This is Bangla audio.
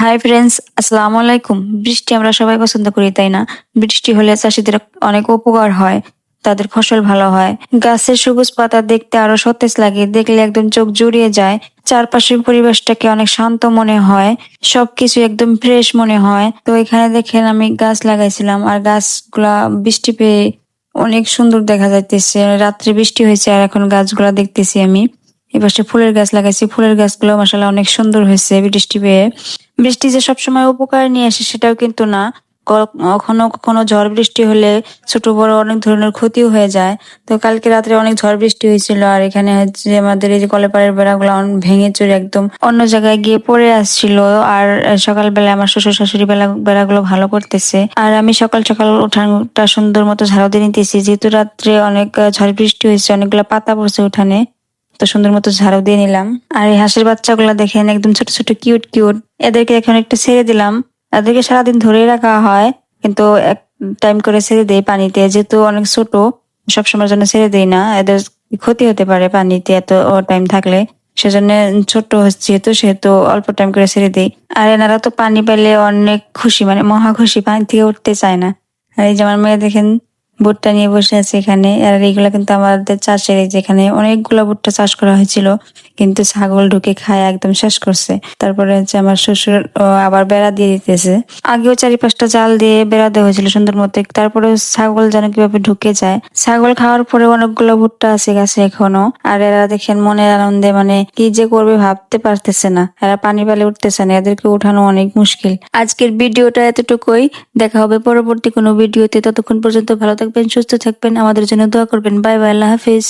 হাই ফ্রেন্ডস, আসসালামু আলাইকুম। বৃষ্টি আমরা সবাই পছন্দ করি, তাই না? বৃষ্টি হলে চাষীদের অনেক উপকার হয়, তাদের ফসল ভালো হয়। গাছের সবুজ পাতা দেখতে আরো সতেজ লাগে, দেখলে একদম চোখ জুড়িয়ে যায়। চারপাশের পরিবেশটাকে অনেক শান্ত মনে হয়, সবকিছু একদম ফ্রেশ মনে হয়। তো এখানে দেখেন আমি গাছ লাগাইছিলাম, আর গাছগুলা বৃষ্টি পেয়ে অনেক সুন্দর দেখা যাইতেছে। রাত্রে বৃষ্টি হয়েছে আর এখন গাছগুলা দেখতেছি আমি। এপাশে ফুলের গাছ লাগাইছি, ফুলের গাছগুলো মাশাআল্লাহ অনেক সুন্দর হয়েছে বৃষ্টি পেয়ে। বৃষ্টি যে সবসময় উপকার নিয়ে আসে সেটাও কিন্তু না। কখনো কখনো ঝড় বৃষ্টি হলে ছোট বড় অনেক ধরনের ক্ষতিও হয়ে যায়। তো কালকে রাত্রে অনেক ঝড় বৃষ্টি হয়েছিল, আর এখানে হচ্ছে আমাদের এই যে কলেপাড়ের বেড়াগুলো ভেঙে চুরে একদম অন্য জায়গায় গিয়ে পড়ে আসছিল। আর সকালবেলা আমার শ্বশুর শাশুড়ি বেড়াগুলো ভালো করতেছে, আর আমি সকাল সকাল উঠানটা সুন্দর মতো ঝাড়ু দিয়ে নিতেছি, যেহেতু রাত্রে অনেক ঝড় বৃষ্টি হয়েছে, অনেকগুলো পাতা পড়ছে উঠানে। তো সুন্দর মতো ঝাড়ু দিয়ে নিলাম। আর এই হাঁসের বাচ্চাগুলা দেখেন একদম ছোট ছোট কিউট কিউট। এদেরকে এখন একটু ছেড়ে দিলাম। এদেরকে সারাদিন ধরেই রাখা হয়, কিন্তু এক টাইম করে ছেড়ে দেই পানিতে, যেহেতু অনেক ছোট। সবসময়ের জন্য ছেড়ে দেই না, এদের ক্ষতি হতে পারে পানিতে এত টাইম থাকলে। সেজন্য ছোট হচ্ছে যেহেতু, সেহেতু অল্প টাইম করে ছেড়ে দেই। আর এনারা তো পানি পেলে অনেক খুশি, মানে মহা খুশি, পানি থেকে উঠতে চায় না। আর এই যে আমার মেয়ে দেখেন ভুট্টা নিয়ে বসে আছে এখানে। আর এইগুলা কিন্তু আমাদের চাষের, এই যেখানে অনেকগুলো ভুট্টা চাষ করা হয়েছিল, কিন্তু ছাগল ঢুকে খায় একদম শেষ করছে। তারপরে হচ্ছে আমার শ্বশুর আবার বেড়া দিয়ে দিতেছে। আগেও 4-5টা জাল দিয়ে বেড়া দেওয়া হয়েছিল সুন্দর মতো, তারপরে ছাগল যেন কিভাবে ঢুকে যায়। ছাগল খাওয়ার পরে অনেকগুলো ভুট্টা আছে গাছে এখনো। আর এরা দেখেন মনের আনন্দে মানে কি যে করবে ভাবতে পারতেছে না। এরা পানি পেলে উঠতেছে না, এদেরকে উঠানো অনেক মুশকিল। আজকের ভিডিওটা এতটুকুই। দেখা হবে পরবর্তী কোনো ভিডিওতে। ততক্ষণ পর্যন্ত ভালো থাকবেন, সুস্থ থাকবেন, আমাদের জন্য দোয়া করবেন। বাই বাই, আল্লাহ হাফিজ।